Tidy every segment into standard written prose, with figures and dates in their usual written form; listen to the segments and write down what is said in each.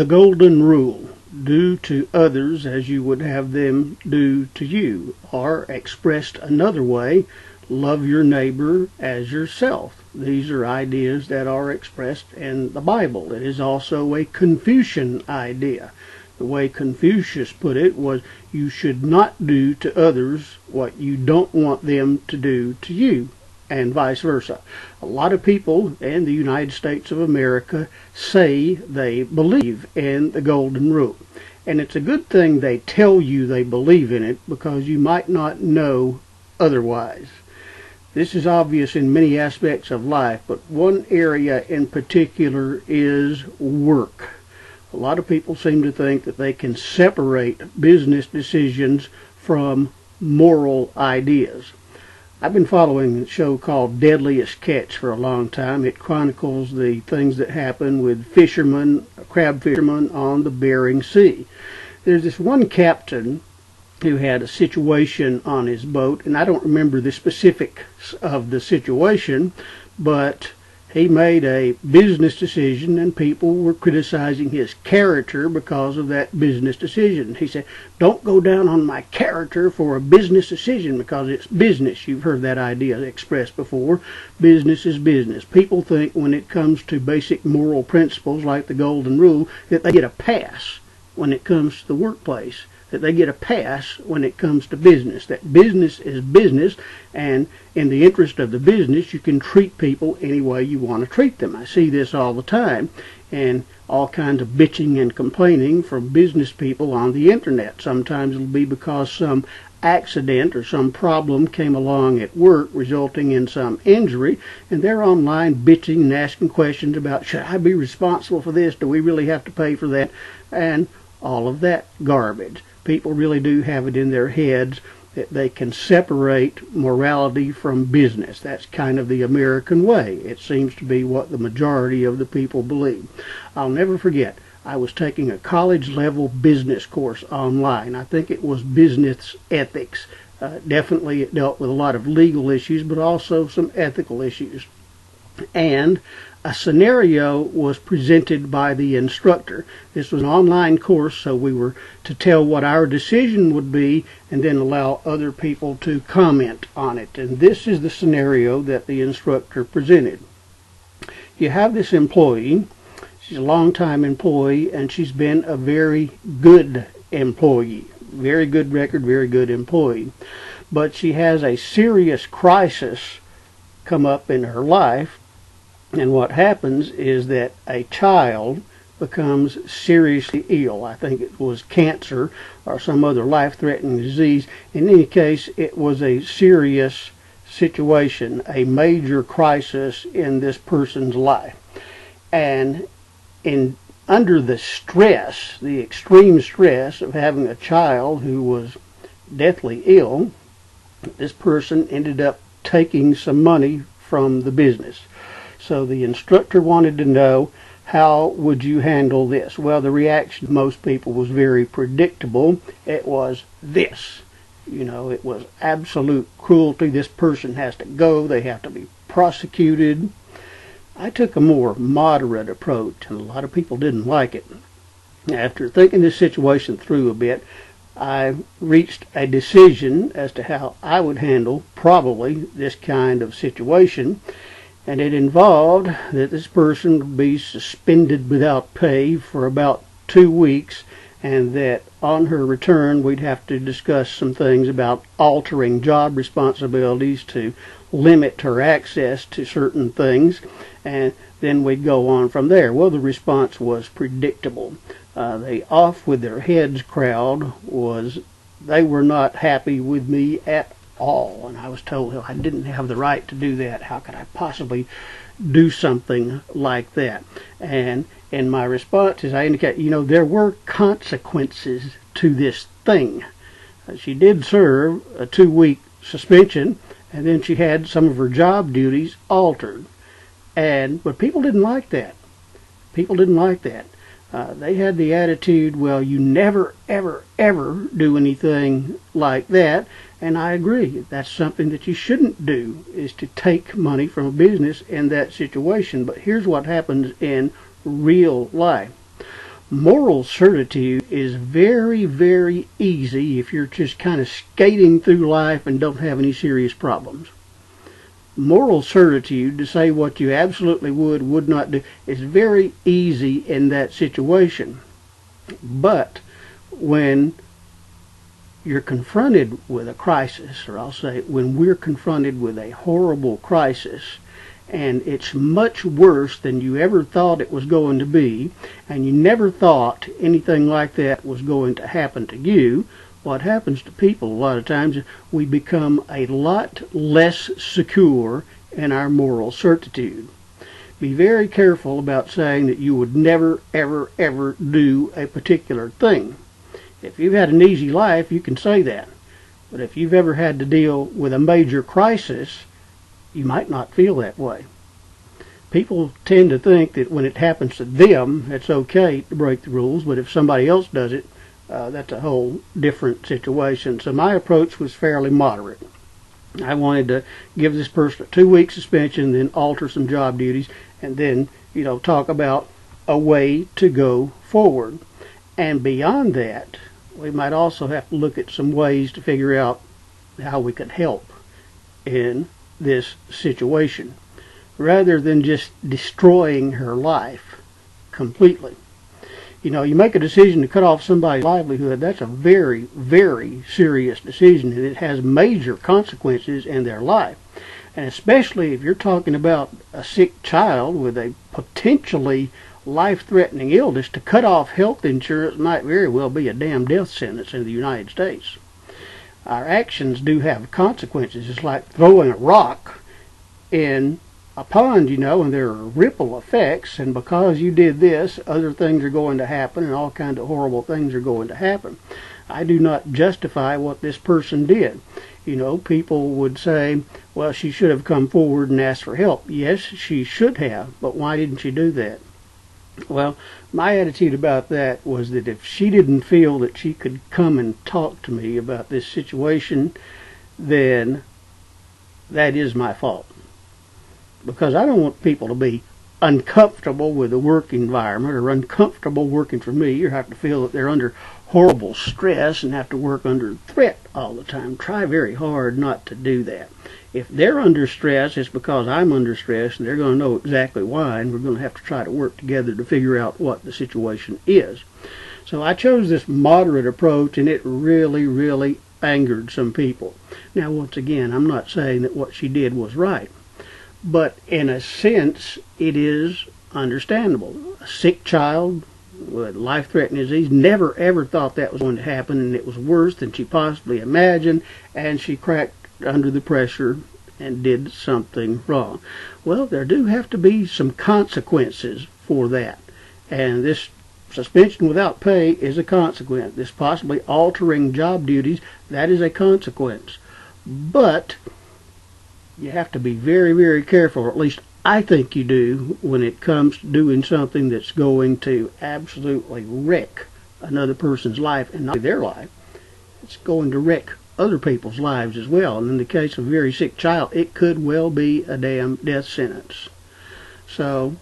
The golden rule: do to others as you would have them do to you, or expressed another way, love your neighbor as yourself. These are ideas that are expressed in the Bible. It is also a Confucian idea. The way Confucius put it was, you should not do to others what you don't want them to do to you, and vice versa. A lot of people in the United States of America say they believe in the golden rule. And it's a good thing they tell you they believe in it, because you might not know otherwise. This is obvious in many aspects of life, but one area in particular is work. A lot of people seem to think that they can separate business decisions from moral ideas. I've been following a show called Deadliest Catch for a long time. It chronicles the things that happen with fishermen, crab fishermen on the Bering Sea. There's this one captain who had a situation on his boat, and I don't remember the specifics of the situation, but he made a business decision, and people were criticizing his character because of that business decision. He said, don't go down on my character for a business decision, because it's business. You've heard that idea expressed before. Business is business. People think when it comes to basic moral principles like the golden rule that they get a pass when it comes to the workplace, that they get a pass when it comes to business, that business is business, and in the interest of the business, you can treat people any way you want to treat them. I see this all the time, and all kinds of bitching and complaining from business people on the internet. Sometimes it'll be because some accident or some problem came along at work resulting in some injury, and they're online bitching and asking questions about, should I be responsible for this? Do we really have to pay for that? And all of that garbage. People really do have it in their heads that they can separate morality from business. That's kind of the American way. It seems to be what the majority of the people believe. I'll never forget, I was taking a college-level business course online. I think it was business ethics. Definitely it dealt with a lot of legal issues, but also some ethical issues. And a scenario was presented by the instructor. This was an online course, so we were to tell what our decision would be and then allow other people to comment on it. And this is the scenario that the instructor presented. You have this employee. She's a long-time employee, and she's been a very good employee. Very good record, very good employee. But she has a serious crisis come up in her life. And what happens is that a child becomes seriously ill. I think it was cancer or some other life-threatening disease. In any case, it was a serious situation, a major crisis in this person's life. And under the stress, the extreme stress of having a child who was deathly ill, this person ended up taking some money from the business. So the instructor wanted to know, how would you handle this? Well, the reaction of most people was very predictable. It was this. You know, it was absolute cruelty. This person has to go. They have to be prosecuted. I took a more moderate approach, and a lot of people didn't like it. After thinking this situation through a bit, I reached a decision as to how I would handle probably this kind of situation. And it involved that this person would be suspended without pay for about 2 weeks, and that on her return we'd have to discuss some things about altering job responsibilities to limit her access to certain things, and then we'd go on from there. Well, the response was predictable. The off with their heads crowd was, they were not happy with me at all, and I was told I didn't have the right to do that. How could I possibly do something like that? And in my response, as I indicate, there were consequences to this thing. She did serve a 2-week suspension, and then she had some of her job duties altered. But people didn't like that. People didn't like that. They had the attitude, well, you never, ever, ever do anything like that. And I agree. That's something that you shouldn't do, is to take money from a business in that situation. But here's what happens in real life. Moral certitude is very, very easy if you're just kind of skating through life and don't have any serious problems. Moral certitude, to say what you absolutely would not do, is very easy in that situation. But when you're confronted with a crisis, or I'll say when we're confronted with a horrible crisis, and it's much worse than you ever thought it was going to be, and you never thought anything like that was going to happen to you, what happens to people a lot of times is we become a lot less secure in our moral certitude. Be very careful about saying that you would never, ever, ever do a particular thing. If you've had an easy life, you can say that. But if you've ever had to deal with a major crisis, you might not feel that way. People tend to think that when it happens to them, it's okay to break the rules, but if somebody else does it, that's a whole different situation. So my approach was fairly moderate. I wanted to give this person a 2-week suspension, then alter some job duties, and then, talk about a way to go forward. And beyond that, we might also have to look at some ways to figure out how we could help in this situation, rather than just destroying her life completely. You make a decision to cut off somebody's livelihood, that's a very, very serious decision, and it has major consequences in their life. And especially if you're talking about a sick child with a potentially life-threatening illness, to cut off health insurance might very well be a damn death sentence in the United States. Our actions do have consequences. It's like throwing a rock in a pond, and there are ripple effects, and because you did this, other things are going to happen, and all kinds of horrible things are going to happen. I do not justify what this person did. People would say, well, she should have come forward and asked for help. Yes, she should have, but why didn't she do that? Well, my attitude about that was that if she didn't feel that she could come and talk to me about this situation, then that is my fault. Because I don't want people to be uncomfortable with the work environment, or uncomfortable working for me, or have to feel that they're under horrible stress and have to work under threat all the time. Try very hard not to do that. If they're under stress, it's because I'm under stress, and they're going to know exactly why, and we're going to have to try to work together to figure out what the situation is. So I chose this moderate approach, and it really, really angered some people. Now, once again, I'm not saying that what she did was right, but in a sense, it is understandable. A sick child with life-threatening disease, never ever thought that was going to happen, and it was worse than she possibly imagined, and she cracked under the pressure and did something wrong. Well, there do have to be some consequences for that, and this suspension without pay is a consequence. This possibly altering job duties, that is a consequence. But you have to be very, very careful, or at least I think you do, when it comes to doing something that's going to absolutely wreck another person's life, and not only their life, it's going to wreck other people's lives as well. And in the case of a very sick child, it could well be a damn death sentence. So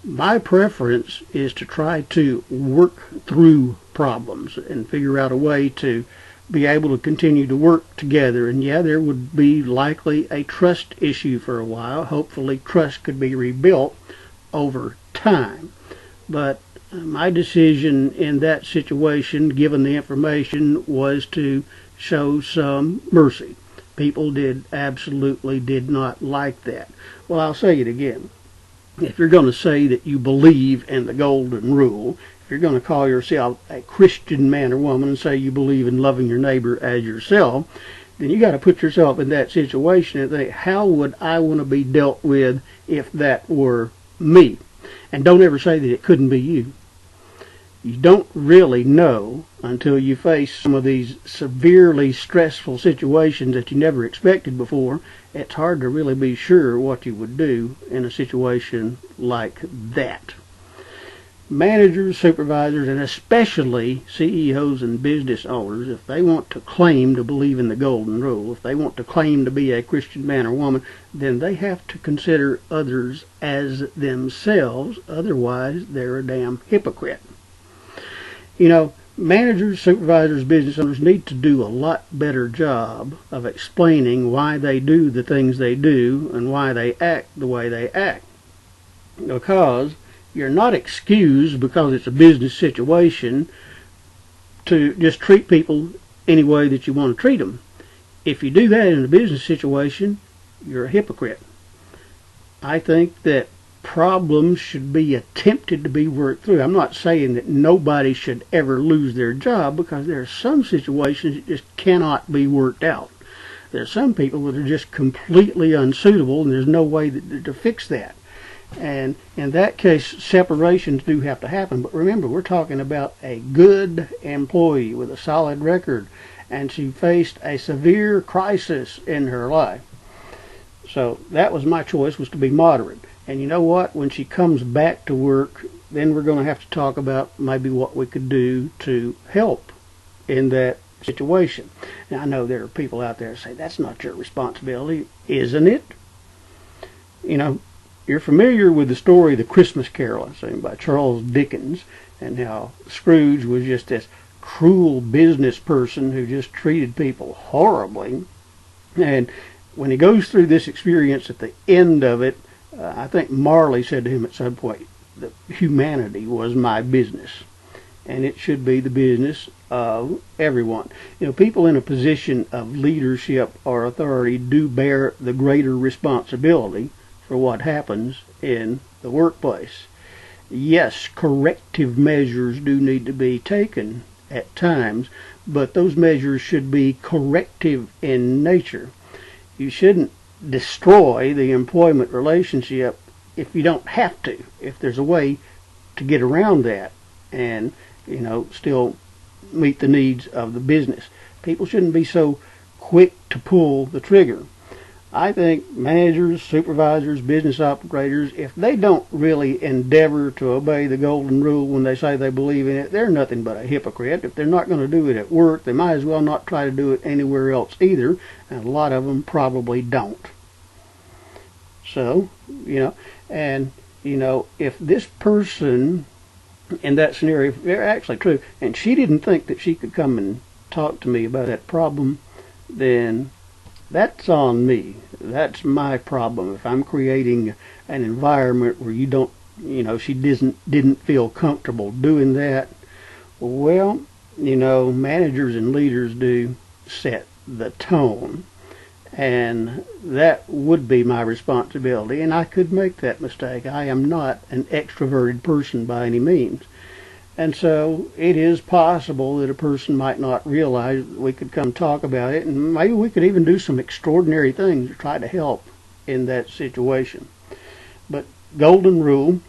my preference is to try to work through problems and figure out a way to be able to continue to work together. And yeah, there would be likely a trust issue for a while. Hopefully trust could be rebuilt over time. But my decision in that situation, given the information, was to show some mercy. People absolutely did not like that. Well, I'll say it again. If you're going to say that you believe in the golden rule, if you're going to call yourself a Christian man or woman and say you believe in loving your neighbor as yourself, then you got to put yourself in that situation and think, how would I want to be dealt with if that were me? And don't ever say that it couldn't be you. You don't really know until you face some of these severely stressful situations that you never expected before. It's hard to really be sure what you would do in a situation like that. Managers, supervisors, and especially CEOs and business owners, if they want to claim to believe in the golden rule, if they want to claim to be a Christian man or woman, then they have to consider others as themselves. Otherwise, they're a damn hypocrite. Managers, supervisors, business owners need to do a lot better job of explaining why they do the things they do and why they act the way they act. Because you're not excused, because it's a business situation, to just treat people any way that you want to treat them. If you do that in a business situation, you're a hypocrite. I think that problems should be attempted to be worked through. I'm not saying that nobody should ever lose their job, because there are some situations that just cannot be worked out. There are some people that are just completely unsuitable, and there's no way to fix that. And in that case, separations do have to happen. But remember, we're talking about a good employee with a solid record, and she faced a severe crisis in her life. So that was my choice, was to be moderate. And you know what? When she comes back to work, then we're going to have to talk about maybe what we could do to help in that situation. Now, I know there are people out there that say, that's not your responsibility, isn't it? You're familiar with the story The Christmas Carol, by Charles Dickens, and how Scrooge was just this cruel business person who just treated people horribly. And when he goes through this experience, at the end of it, I think Marley said to him at some point that humanity was my business, and it should be the business of everyone. People in a position of leadership or authority do bear the greater responsibility for what happens in the workplace. Yes, corrective measures do need to be taken at times, but those measures should be corrective in nature. You shouldn't destroy the employment relationship if you don't have to, if there's a way to get around that and still meet the needs of the business. People shouldn't be so quick to pull the trigger. I think managers, supervisors, business operators, if they don't really endeavor to obey the golden rule when they say they believe in it, they're nothing but a hypocrite. If they're not going to do it at work, they might as well not try to do it anywhere else either, and a lot of them probably don't. So, if this person in that scenario, if they're actually true, and she didn't think that she could come and talk to me about that problem, then that's on me. That's my problem. If I'm creating an environment where she didn't feel comfortable doing that, well, managers and leaders do set the tone, and that would be my responsibility, and I could make that mistake. I am not an extroverted person by any means. And so it is possible that a person might not realize that we could come talk about it, and maybe we could even do some extraordinary things to try to help in that situation. But golden rule,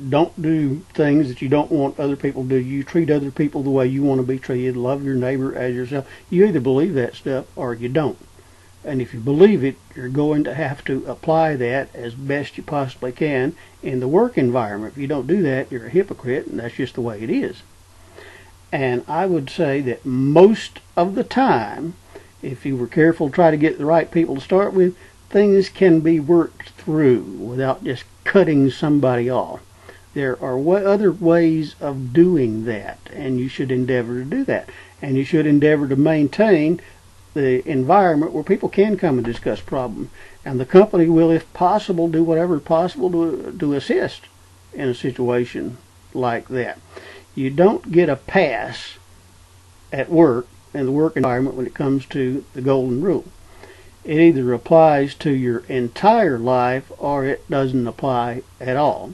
don't do things that you don't want other people to do. You treat other people the way you want to be treated. Love your neighbor as yourself. You either believe that stuff or you don't. And if you believe it, you're going to have to apply that as best you possibly can in the work environment. If you don't do that, you're a hypocrite, and that's just the way it is. And I would say that most of the time, if you were careful to try to get the right people to start with, things can be worked through without just cutting somebody off. There are other ways of doing that, and you should endeavor to do that. And you should endeavor to maintain the environment where people can come and discuss problems, and the company will, if possible, do whatever is possible to assist in a situation like that. You don't get a pass at work, in the work environment, when it comes to the golden rule. It either applies to your entire life or it doesn't apply at all.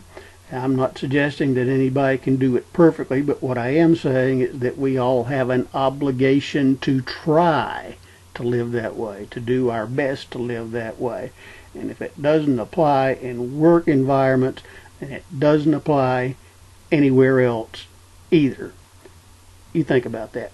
I'm not suggesting that anybody can do it perfectly, but what I am saying is that we all have an obligation to try to live that way, to do our best to live that way. And if it doesn't apply in work environments, then it doesn't apply anywhere else either. You think about that.